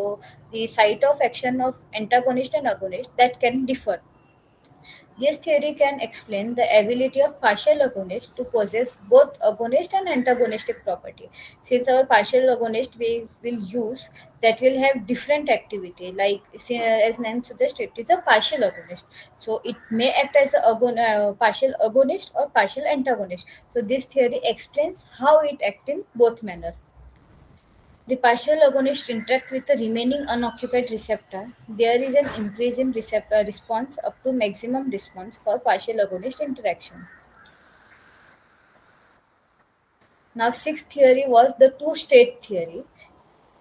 So the site of action of antagonist and agonist that can differ. This theory can explain the ability of partial agonists to possess both agonist and antagonistic property. Since our partial agonist we will use that will have different activity, like as name suggests, it is a partial agonist. So it may act as a partial agonist or partial antagonist. So this theory explains how it acts in both manner. The partial agonist interact with the remaining unoccupied receptor. There is an increase in receptor response up to maximum response for partial agonist interaction. Now, sixth theory was the two-state theory.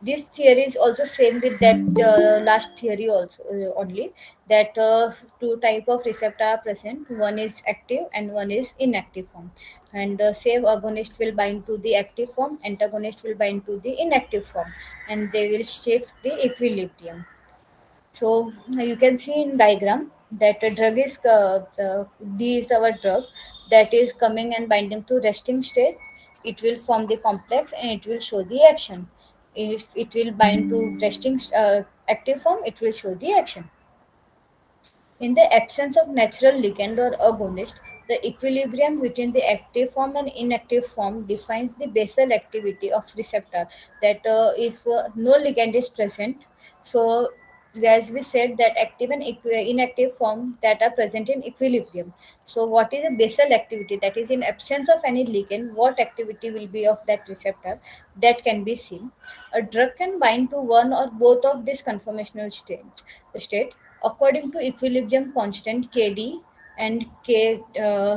This theory is also same with that last theory also only that two type of receptor are present. One is active and one is inactive form. And same agonist will bind to the active form, antagonist will bind to the inactive form, and they will shift the equilibrium. So you can see in diagram that a drug is D is our drug that is coming and binding to resting state. It will form the complex and it will show the action. If it will bind to resting active form, it will show the action. In the absence of natural ligand or agonist, the equilibrium between the active form and inactive form defines the basal activity of receptor. That if no ligand is present, so as we said that active and inactive form that are present in equilibrium. So what is a basal activity? That is in absence of any ligand, what activity will be of that receptor that can be seen. A drug can bind to one or both of these conformational state according to equilibrium constant Kd and K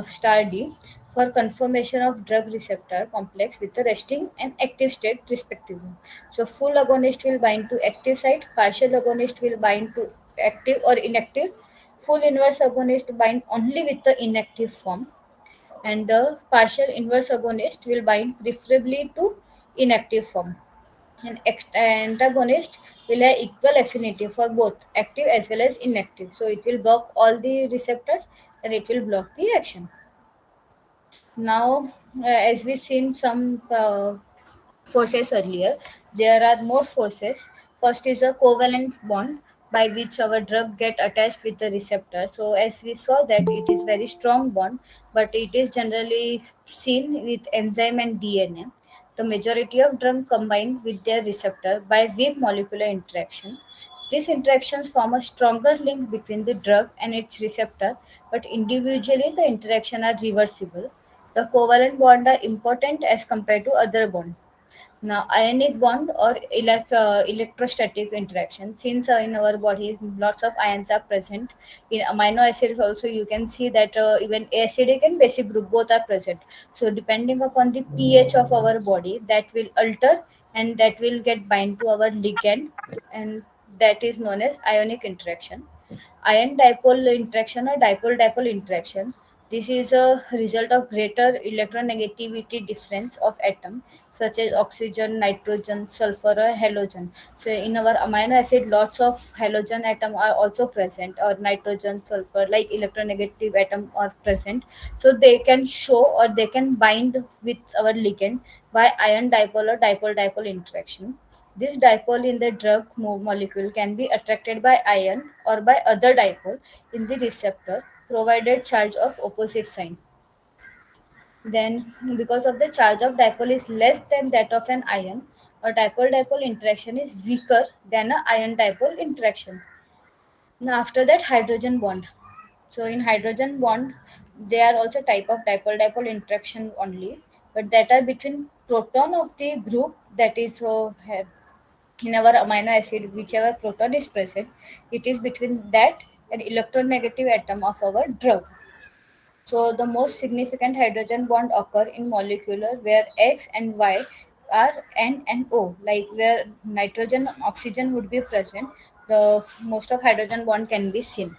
star D for conformation of drug receptor complex with the resting and active state respectively. So full agonist will bind to active site, partial agonist will bind to active or inactive, full inverse agonist bind only with the inactive form, and the partial inverse agonist will bind preferably to inactive form. An antagonist will have equal affinity for both active as well as inactive. So it will block all the receptors and it will block the action. Now, as we seen some forces earlier, there are more forces. First is a covalent bond by which our drug get attached with the receptor. So as we saw that it is very strong bond, but it is generally seen with enzyme and DNA. The majority of drug combine with their receptor by weak molecular interaction. These interactions form a stronger link between the drug and its receptor, but individually the interaction are reversible. The covalent bond are important as compared to other bond. Now, ionic bond or electrostatic interaction. Since in our body lots of ions are present in amino acids, also you can see that even acidic and basic group both are present. So, depending upon the pH of our body, that will alter and that will get bind to our ligand, and that is known as ionic interaction. Ion dipole interaction or dipole dipole interaction. This is a result of greater electronegativity difference of atom such as oxygen, nitrogen, sulfur, or halogen. So in our amino acid, lots of halogen atom are also present, or nitrogen, sulfur, like electronegative atom are present. So they can show or they can bind with our ligand by ion dipole or dipole dipole interaction. This dipole in the drug molecule can be attracted by ion or by other dipole in the receptor provided charge of opposite sign. Then, because of the charge of dipole is less than that of an ion, a dipole dipole interaction is weaker than a ion dipole interaction. Now, after that, hydrogen bond. So, in hydrogen bond, they are also type of dipole dipole interaction only, but that are between proton of the group that is in our amino acid, whichever proton is present, it is between that and electronegative atom of our drug. So the most significant hydrogen bond occur in molecular where X and Y are N and O, like where nitrogen, oxygen would be present. The most of hydrogen bond can be seen.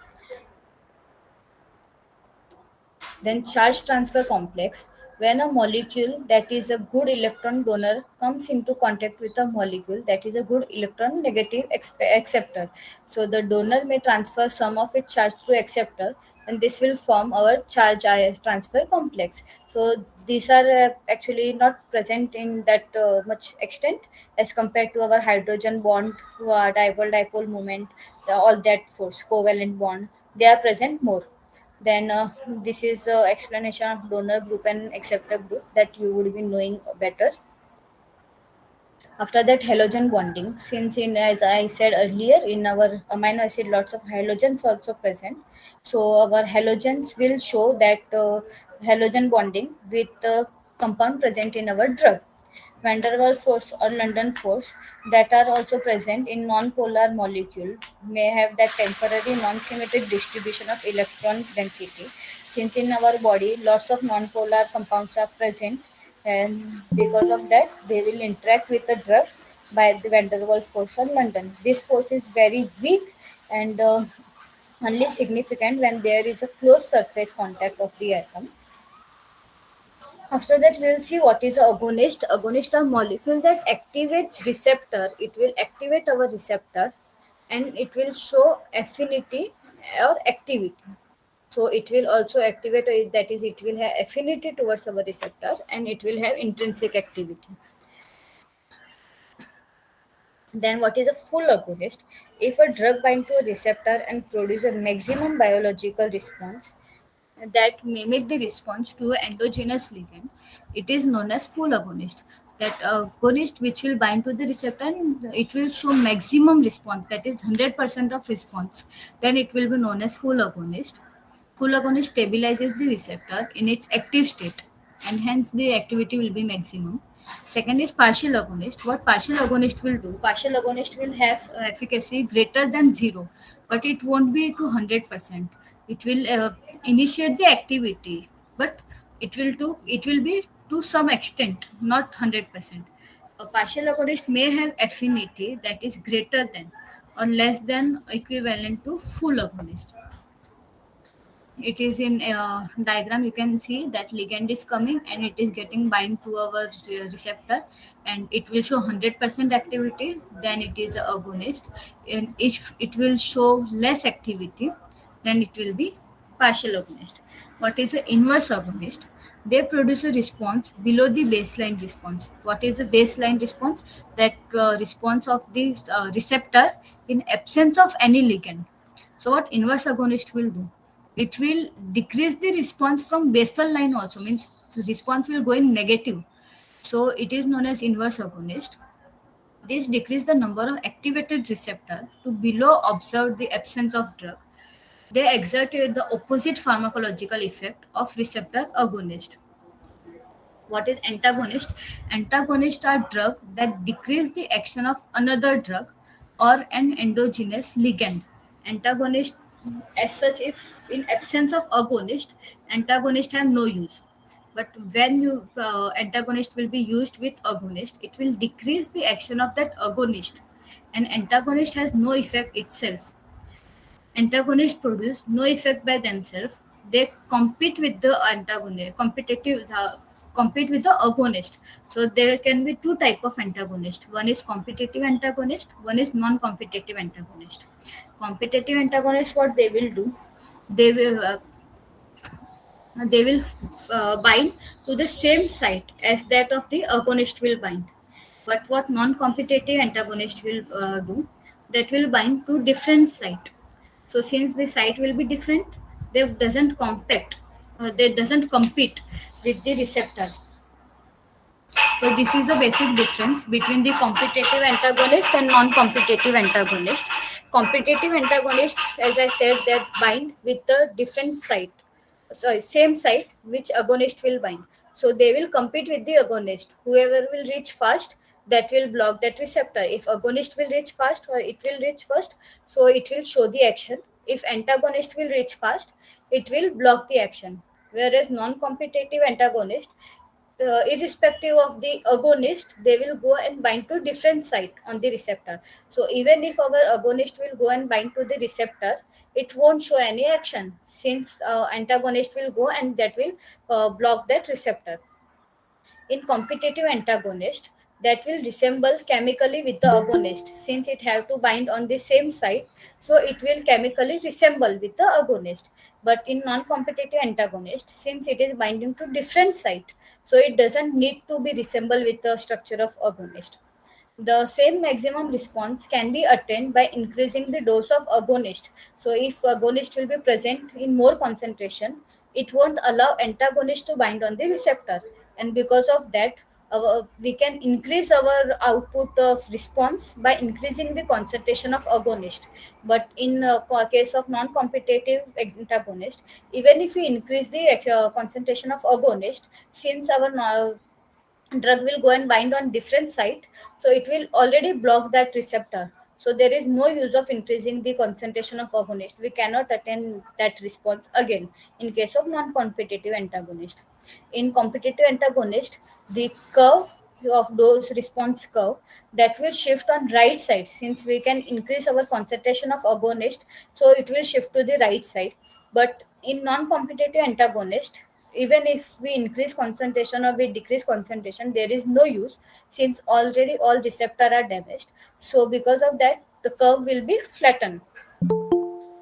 Then charge transfer complex. When a molecule that is a good electron donor comes into contact with a molecule that is a good electron negative acceptor. So the donor may transfer some of its charge to acceptor. and this will form our charge transfer complex. So these are actually not present in that much extent as compared to our hydrogen bond, dipole moment, all that force, covalent bond, they are present more. Then this is explanation of donor group and acceptor group that you would be knowing better. After that, halogen bonding. Since in as I said earlier, in our amino acid, lots of halogens also present. So our halogens will show that halogen bonding with the compound present in our drug. Van der Waals force or London force that are also present in non-polar molecule may have that temporary non-symmetric distribution of electron density. Since in our body lots of non-polar compounds are present, and because of that they will interact with the drug by the van der Waals force on London. This force is very weak and only significant when there is a close surface contact of the atom. After that, we'll see what is agonist. Agonist are molecule that activates receptor. It will activate our receptor, and it will show affinity or activity. So it will also activate, that is, it will have affinity towards our receptor, and it will have intrinsic activity. Then what is a full agonist? If a drug binds to a receptor and produces a maximum biological response that mimic the response to an endogenous ligand, it is known as full agonist. That agonist which will bind to the receptor and it will show maximum response, that is 100% of response, then it will be known as full agonist. Full agonist stabilizes the receptor in its active state and hence the activity will be maximum. Second is partial agonist. What partial agonist will do? Partial agonist will have efficacy greater than zero, but it won't be to 100%. It will initiate the activity, but it will be to some extent, not 100%. A partial agonist may have affinity that is greater than or less than equivalent to full agonist. It is in diagram, you can see that ligand is coming and it is getting bind to our receptor, and it will show 100% activity, then it is a agonist. And if it will show less activity, then it will be partial agonist. What is the inverse agonist? They produce a response below the baseline response. What is the baseline response? That response of the receptor in absence of any ligand. So what inverse agonist will do? It will decrease the response from basal line also, means the response will go in negative. So it is known as inverse agonist. This decrease the number of activated receptor to below observe the absence of drug. They exerted the opposite pharmacological effect of receptor agonist. What is antagonist? Antagonists are drugs that decrease the action of another drug or an endogenous ligand. Antagonist, as such, if in absence of agonist, antagonist have no use. But when you antagonist will be used with agonist, it will decrease the action of that agonist. An antagonist has no effect itself. Antagonists produce no effect by themselves. They compete with the antagonist, compete with the agonist. So there can be two type of antagonist. One is competitive antagonist. One is non-competitive antagonist. Competitive antagonist, what they will do? They will bind to the same site as that of the agonist will bind. But what non-competitive antagonist will do? That will bind to different site. So since the site will be different, they doesn't compact, they doesn't compete with the receptor. So this is the basic difference between the competitive antagonist and non-competitive antagonist. Competitive antagonist, as I said, that bind with the different site, sorry, same site which agonist will bind. So they will compete with the agonist. Whoever will reach fast, that will block that receptor. If agonist will reach fast or it will reach first, so it will show the action. If antagonist will reach fast, it will block the action. Whereas non-competitive antagonist, irrespective of the agonist, they will go and bind to different site on the receptor. So even if our agonist will go and bind to the receptor, it won't show any action, since antagonist will go and that will block that receptor. In competitive antagonist, that will resemble chemically with the agonist, since it have to bind on the same site, so it will chemically resemble with the agonist. But in non-competitive antagonist, since it is binding to different site, so it doesn't need to be resemble with the structure of agonist. The same maximum response can be attained by increasing the dose of agonist. So if agonist will be present in more concentration, it won't allow antagonist to bind on the receptor, and because of that, we can increase our output of response by increasing the concentration of agonist. But in case of non-competitive antagonist, even if we increase the concentration of agonist, since our drug will go and bind on different site, so it will already block that receptor, so there is no use of increasing the concentration of agonist. We cannot attain that response again in case of non-competitive antagonist. In competitive antagonist, the curve of dose response curve, that will shift on right side, since we can increase our concentration of agonist, so it will shift to the right side. But in non-competitive antagonist, even if we increase concentration or we decrease concentration, there is no use, since already all receptor are damaged. So because of that, the curve will be flattened.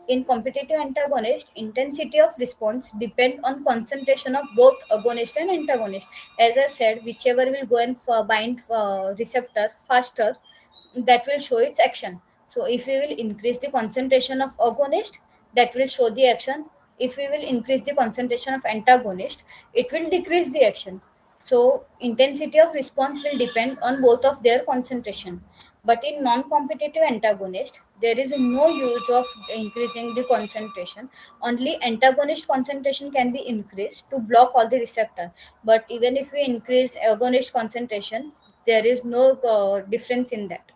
In competitive antagonist, intensity of response depend on concentration of both agonist and antagonist. As I said, whichever will go and bind receptor faster, that will show its action. So if we will increase the concentration of agonist, that will show the action. If we will increase the concentration of antagonist, it will decrease the action. So intensity of response will depend on both of their concentration. But in non-competitive antagonist, there is no use of increasing the concentration. Only antagonist concentration can be increased to block all the receptor. But even if we increase agonist concentration, there is no difference in that.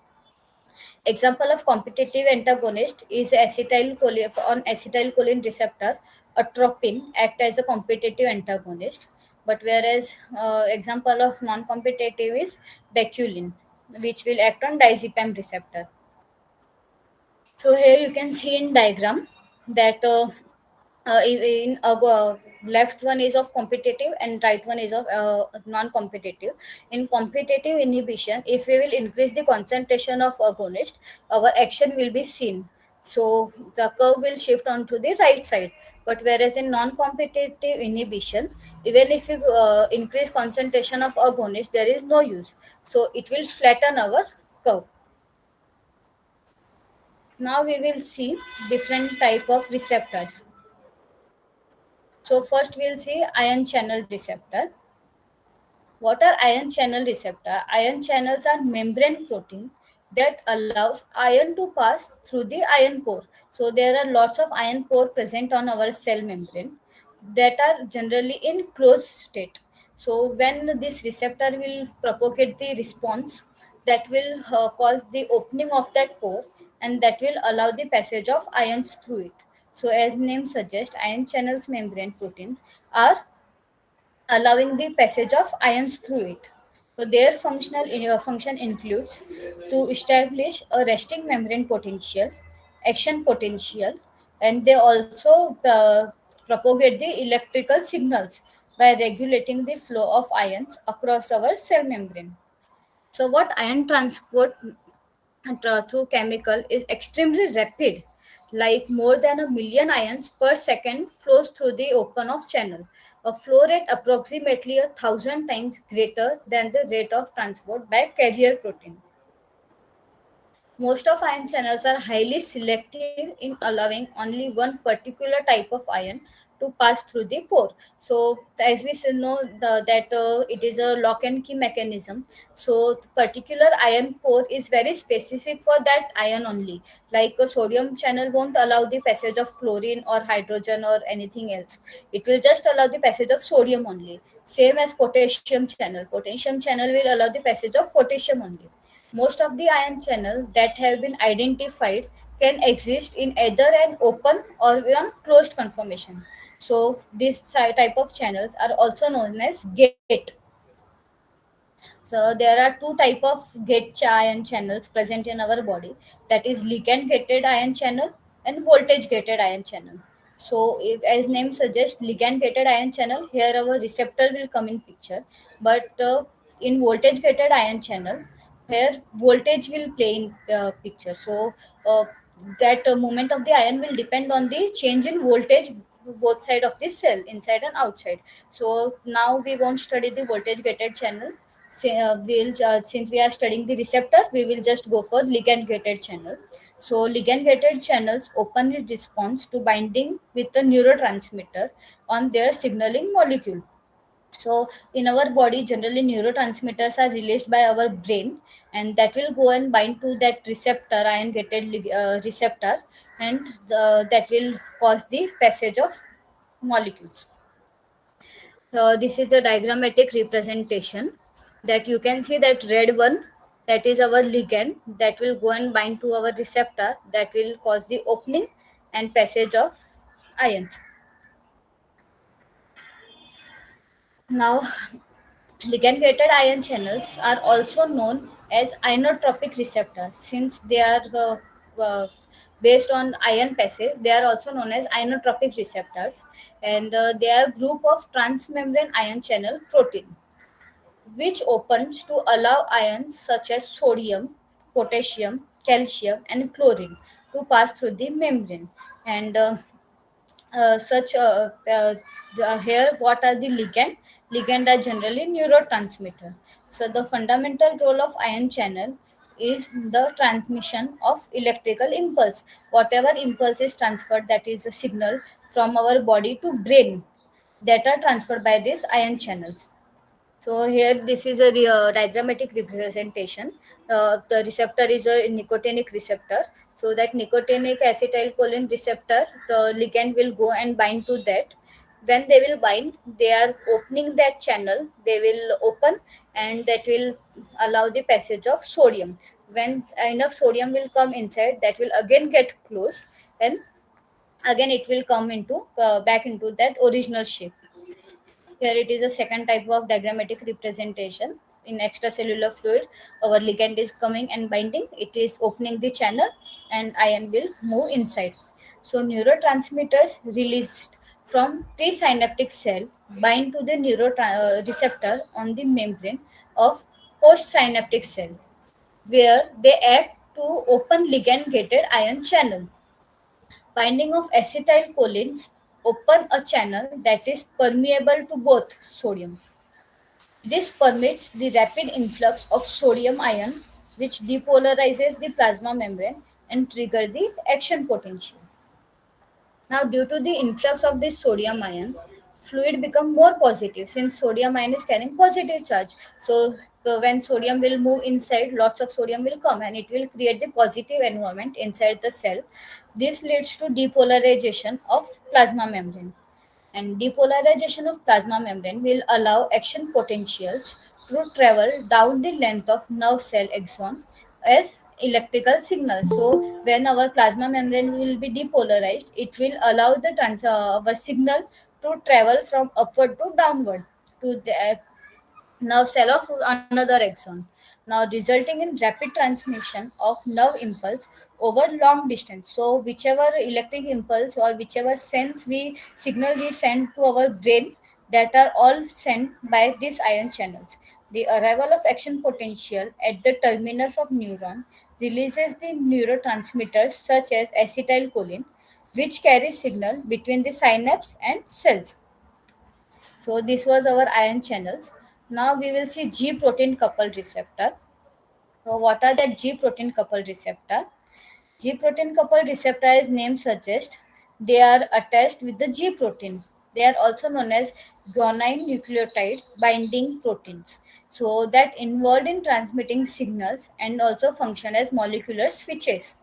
Example of competitive antagonist is acetylcholine. On acetylcholine receptor, atropine act as a competitive antagonist. But whereas example of non-competitive is baculin, which will act on diazepam receptor. So here you can see in diagram that in left one is of competitive and right one is of non-competitive. In competitive inhibition, if we will increase the concentration of agonist, our action will be seen. So the curve will shift onto the right side. But whereas in non-competitive inhibition, even if you increase concentration of agonist, there is no use. So it will flatten our curve. Now we will see different type of receptors. So first we'll see ion channel receptor. What are ion channel receptor? Ion channels are membrane protein that allows ion to pass through the ion pore. So there are lots of ion pore present on our cell membrane that are generally in closed state. So when this receptor will propagate the response, that will cause the opening of that pore, and that will allow the passage of ions through it. So as name suggests, ion channels membrane proteins are allowing the passage of ions through it. So their function includes to establish a resting membrane potential, action potential, and they also propagate the electrical signals by regulating the flow of ions across our cell membrane. So what ion transport through chemical is extremely rapid, like more than 1 million ions per second flows through the open of channel, a flow rate approximately 1,000 times greater than the rate of transport by carrier protein. Most of ion channels are highly selective in allowing only one particular type of ion to pass through the pore. So, as we know that it is a lock and key mechanism. So, the particular ion pore is very specific for that ion only. Like a sodium channel won't allow the passage of chlorine or hydrogen or anything else. It will just allow the passage of sodium only. Same as potassium channel. Potassium channel will allow the passage of potassium only. Most of the ion channels that have been identified can exist in either an open or an closed conformation. So this type of channels are also known as gate. So there are two type of gate ion channels present in our body, that is ligand gated ion channel and voltage gated ion channel. So if, as name suggests, ligand gated ion channel, here our receptor will come in picture. But in voltage gated ion channel, where voltage will play in picture. So that movement of the ion will depend on the change in voltage both side of the cell, inside and outside. So now we won't study the voltage gated channel. Since we are studying the receptor, we will just go for ligand gated channel. So ligand gated channels openly response to binding with the neurotransmitter on their signaling molecule. So in our body, generally neurotransmitters are released by our brain, and that will go and bind to that receptor, ion gated receptor, and that will cause the passage of molecules. This is the diagrammatic representation, that you can see that red one, that is our ligand, that will go and bind to our receptor, that will cause the opening and passage of ions. Now, ligand gated ion channels are also known as inotropic receptors. Since they are based on ion passage, they are also known as inotropic receptors, and they are a group of transmembrane ion channel protein which opens to allow ions such as sodium, potassium, calcium, and chlorine to pass through the membrane. And such here, what are the ligand? Ligand are generally neurotransmitter. So the fundamental role of ion channel is the transmission of electrical impulse. Whatever impulse is transferred, that is a signal from our body to brain, that are transferred by these ion channels. So here, this is a diagrammatic representation. The receptor is a nicotinic receptor. So that nicotinic acetylcholine receptor, the ligand will go and bind to that. When they will bind, they are opening that channel. They will open, and that will allow the passage of sodium. When enough sodium will come inside, that will again get closed, and again it will come into back into that original shape. Here it is a second type of diagrammatic representation. In extracellular fluid, our ligand is coming and binding. It is opening the channel, and ion will move inside. So neurotransmitters released from presynaptic cell bind to the receptor on the membrane of postsynaptic cell, where they act to open ligand-gated ion channel. Binding of acetylcholines open a channel that is permeable to both sodium. This permits the rapid influx of sodium ion, which depolarizes the plasma membrane and trigger the action potential. Now, due to the influx of this sodium ion, fluid become more positive, since sodium ion is carrying positive charge. So, when sodium will move inside, lots of sodium will come, and it will create the positive environment inside the cell. This leads to depolarization of plasma membrane, and depolarization of plasma membrane will allow action potentials to travel down the length of nerve cell axon as electrical signals. So when our plasma membrane will be depolarized, it will allow the our signal to travel from upward to downward to the nerve cell of another axon, now resulting in rapid transmission of nerve impulse over long distance. So whichever electric impulse or whichever sense we signal we send to our brain, that are all sent by these ion channels. The arrival of action potential at the terminus of neuron releases the neurotransmitters such as acetylcholine, which carry signal between the synapse and cells. So this was our ion channels. Now we will see G protein coupled receptor. So what are the G protein coupled receptor? G protein coupled receptor, as name suggests, they are attached with the G protein. They are also known as guanine nucleotide binding proteins. So that involved in transmitting signals and also function as molecular switches.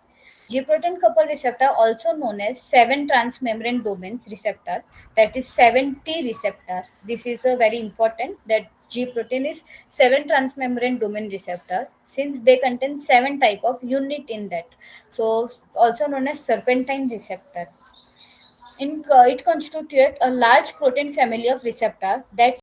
G protein coupled receptor, also known as 7 transmembrane domains receptor, that is 7T receptor. This is a very important, that G protein is 7 transmembrane domain receptor, since they contain 7 type of unit in that. So also known as serpentine receptor. It constitutes a large protein family of receptor that